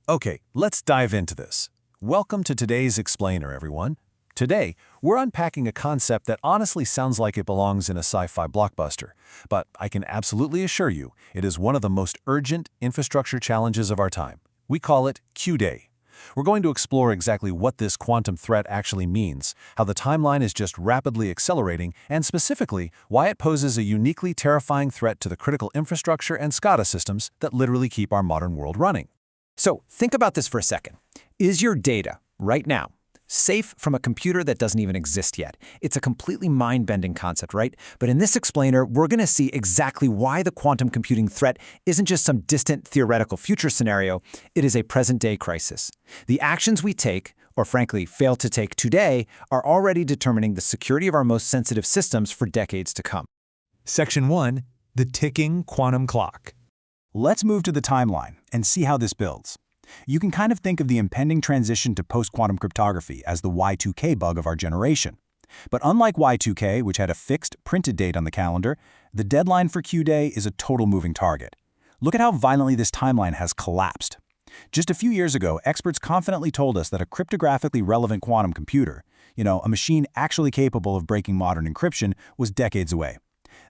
Okay, let's dive into this. Welcome to today's Explainer, everyone. Today, we're unpacking a concept that honestly sounds like it belongs in a sci-fi blockbuster, but I can absolutely assure you it is one of the most urgent infrastructure challenges of our time. We call it Q-Day. We're going to explore exactly what this quantum threat actually means, how the timeline is just rapidly accelerating, and specifically, why it poses a uniquely terrifying threat to the critical infrastructure and SCADA systems that literally keep our modern world running. So think about this for a second. Is your data, right now, safe from a computer that doesn't even exist yet? It's a completely mind-bending concept, right? But in this explainer, we're going to see exactly why the quantum computing threat isn't just some distant theoretical future scenario, it is a present-day crisis. The actions we take, or frankly fail to take today, are already determining the security of our most sensitive systems for decades to come. Section 1. The ticking quantum clock. Let's move to the timeline and see how this builds. You can kind of think of the impending transition to post-quantum cryptography as the Y2K bug of our generation. But unlike Y2K, which had a fixed, printed date on the calendar, the deadline for Q-Day is a total moving target. Look at how violently this timeline has collapsed. Just a few years ago, experts confidently told us that a cryptographically relevant quantum computer, a machine actually capable of breaking modern encryption, was decades away.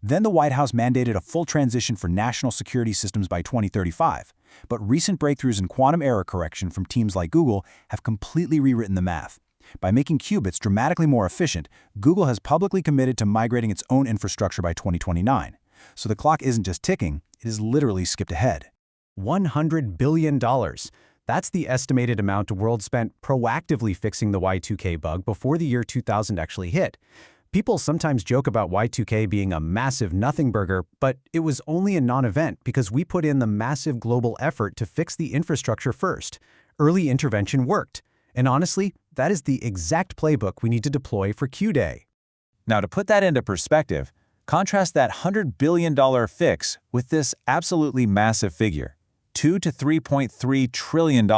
Then the White House mandated a full transition for national security systems by 2035, but recent breakthroughs in quantum error correction from teams like Google have completely rewritten the math. By making qubits dramatically more efficient, Google has publicly committed to migrating its own infrastructure by 2029. So the clock isn't just ticking, it is literally skipped ahead. $100 billion. That's the estimated amount the world spent proactively fixing the Y2K bug before the year 2000 actually hit. People sometimes joke about Y2K being a massive nothing burger, but it was only a non-event because we put in the massive global effort to fix the infrastructure first. Early intervention worked. And honestly, that is the exact playbook we need to deploy for Q-Day. Now, to put that into perspective, contrast that $100 billion fix with this absolutely massive figure, $2 to $3.3 trillion.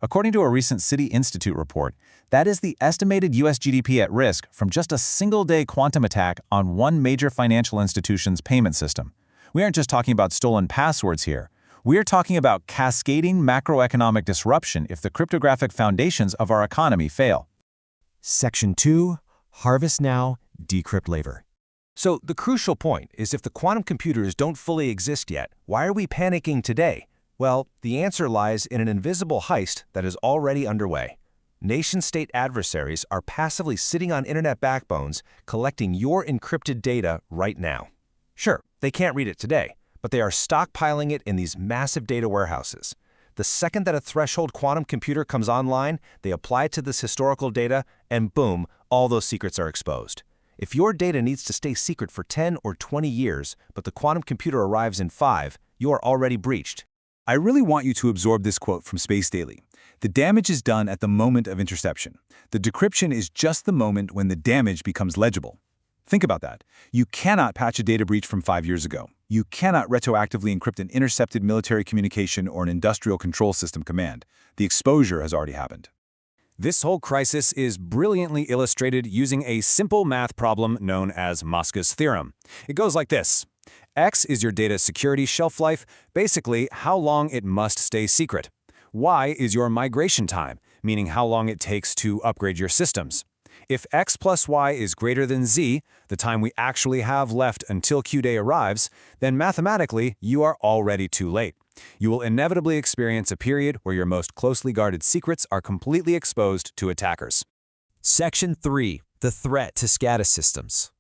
According to a recent City Institute report, that is the estimated U.S. GDP at risk from just a single-day quantum attack on one major financial institution's payment system. We aren't just talking about stolen passwords here. We are talking about cascading macroeconomic disruption if the cryptographic foundations of our economy fail. Section 2. Harvest now, decrypt later. So the crucial point is if the quantum computers don't fully exist yet, why are we panicking today? Well, the answer lies in an invisible heist that is already underway. Nation-state adversaries are passively sitting on internet backbones collecting your encrypted data right now. Sure, they can't read it today, but they are stockpiling it in these massive data warehouses. The second that a threshold quantum computer comes online, they apply it to this historical data, and boom, all those secrets are exposed. If your data needs to stay secret for 10 or 20 years, but the quantum computer arrives in 5, you are already breached. I really want you to absorb this quote from Space Daily. The damage is done at the moment of interception. The decryption is just the moment when the damage becomes legible. Think about that. You cannot patch a data breach from 5 years ago. You cannot retroactively encrypt an intercepted military communication or an industrial control system command. The exposure has already happened. This whole crisis is brilliantly illustrated using a simple math problem known as Moska's theorem. It goes like this. X is your data security shelf life, basically how long it must stay secret. Y is your migration time, meaning how long it takes to upgrade your systems. If X plus Y is greater than Z, the time we actually have left until Q-Day arrives, then mathematically you are already too late. You will inevitably experience a period where your most closely guarded secrets are completely exposed to attackers. Section 3. The threat to SCADA systems.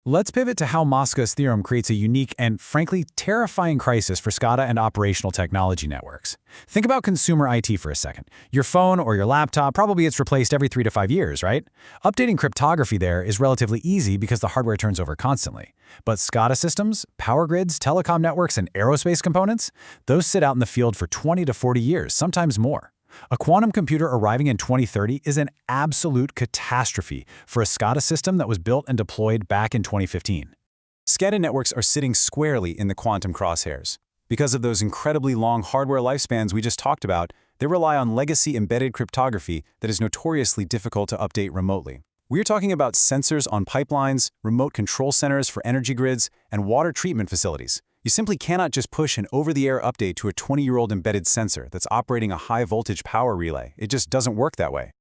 Let's pivot to how Moska's theorem creates a unique and, frankly, terrifying crisis for SCADA and operational technology networks. Think about consumer IT for a second. Your phone or your laptop probably gets replaced every 3 to 5 years, right? Updating cryptography there is relatively easy because the hardware turns over constantly. But SCADA systems, power grids, telecom networks, and aerospace components, those sit out in the field for 20 to 40 years, sometimes more. A quantum computer arriving in 2030 is an absolute catastrophe for a SCADA system that was built and deployed back in 2015. SCADA networks are sitting squarely in the quantum crosshairs. Because of those incredibly long hardware lifespans we just talked about, they rely on legacy embedded cryptography that is notoriously difficult to update remotely. We're talking about sensors on pipelines, remote control centers for energy grids, and water treatment facilities. You simply cannot just push an over-the-air update to a 20-year-old embedded sensor that's operating a high-voltage power relay. It just doesn't work that way.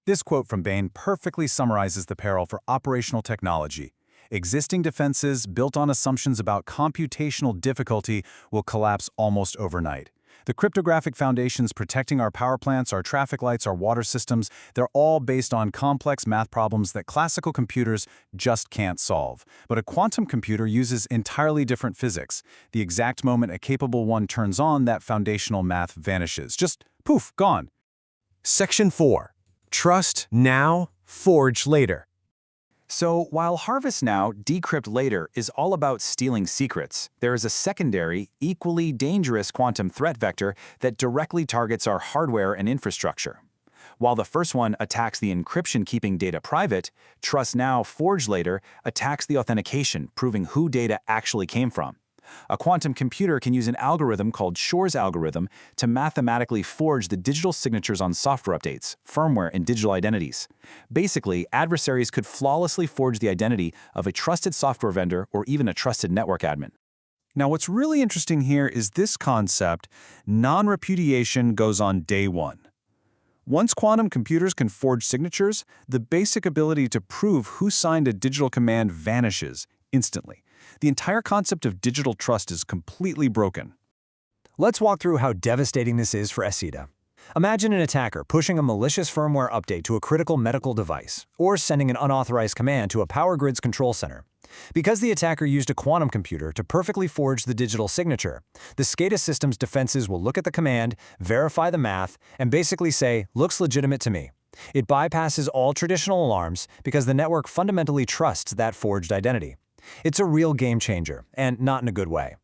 This quote from Bain perfectly summarizes the peril for operational technology. Existing defenses built on assumptions about computational difficulty will collapse almost overnight. The cryptographic foundations protecting our power plants, our traffic lights, our water systems, they're all based on complex math problems that classical computers just can't solve. But a quantum computer uses entirely different physics. The exact moment a capable one turns on, that foundational math vanishes. Just poof, gone. Section 4. Trust now, forge later. So, while harvest now, decrypt later is all about stealing secrets, there is a secondary, equally dangerous quantum threat vector that directly targets our hardware and infrastructure. While the first one attacks the encryption keeping data private, trust now, forge later attacks the authentication, proving who data actually came from. A quantum computer can use an algorithm called Shor's algorithm to mathematically forge the digital signatures on software updates, firmware, and digital identities. Basically, adversaries could flawlessly forge the identity of a trusted software vendor or even a trusted network admin. Now, what's really interesting here is this concept: non-repudiation goes on day one. Once quantum computers can forge signatures, the basic ability to prove who signed a digital command vanishes instantly. The entire concept of digital trust is completely broken. Let's walk through how devastating this is for Sight-SCADA. Imagine an attacker pushing a malicious firmware update to a critical medical device, or sending an unauthorized command to a power grid's control center. Because the attacker used a quantum computer to perfectly forge the digital signature, the SCADA system's defenses will look at the command, verify the math, and basically say, "Looks legitimate to me." It bypasses all traditional alarms because the network fundamentally trusts that forged identity. It's a real game changer, and not in a good way.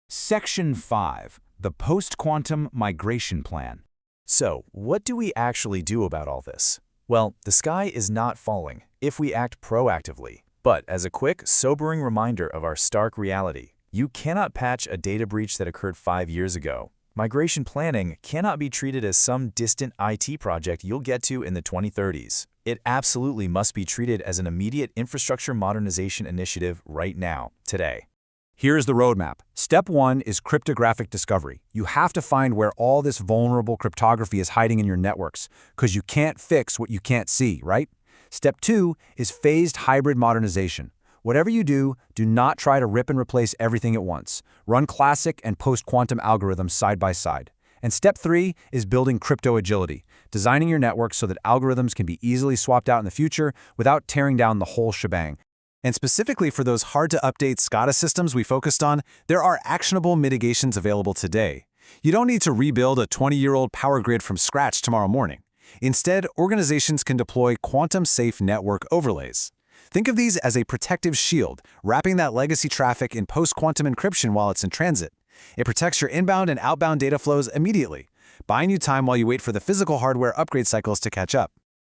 Section 5. The Post-Quantum Migration Plan. So, what do we actually do about all this? Well, the sky is not falling if we act proactively. But as a quick, sobering reminder of our stark reality, you cannot patch a data breach that occurred 5 years ago. Migration planning cannot be treated as some distant IT project you'll get to in the 2030s. It absolutely must be treated as an immediate infrastructure modernization initiative right now, today. Here's the roadmap. Step 1 is cryptographic discovery. You have to find where all this vulnerable cryptography is hiding in your networks, because you can't fix what you can't see, right? Step 2 is phased hybrid modernization. Whatever you do, do not try to rip and replace everything at once. Run classic and post-quantum algorithms side by side. And step 3 is building crypto agility, designing your network so that algorithms can be easily swapped out in the future without tearing down the whole shebang. And specifically for those hard-to-update SCADA systems we focused on, there are actionable mitigations available today. You don't need to rebuild a 20-year-old power grid from scratch tomorrow morning. Instead, organizations can deploy quantum-safe network overlays. Think of these as a protective shield, wrapping that legacy traffic in post-quantum encryption while it's in transit. It protects your inbound and outbound data flows immediately, buying you time while you wait for the physical hardware upgrade cycles to catch up.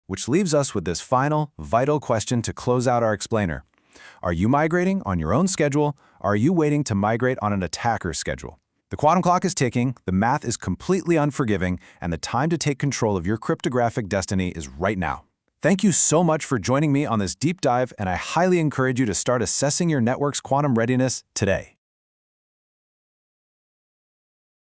Which leaves us with this final, vital question to close out our explainer. Are you migrating on your own schedule, or are you waiting to migrate on an attacker's schedule? The quantum clock is ticking, the math is completely unforgiving, and the time to take control of your cryptographic destiny is right now. Thank you so much for joining me on this deep dive, and I highly encourage you to start assessing your network's quantum readiness today.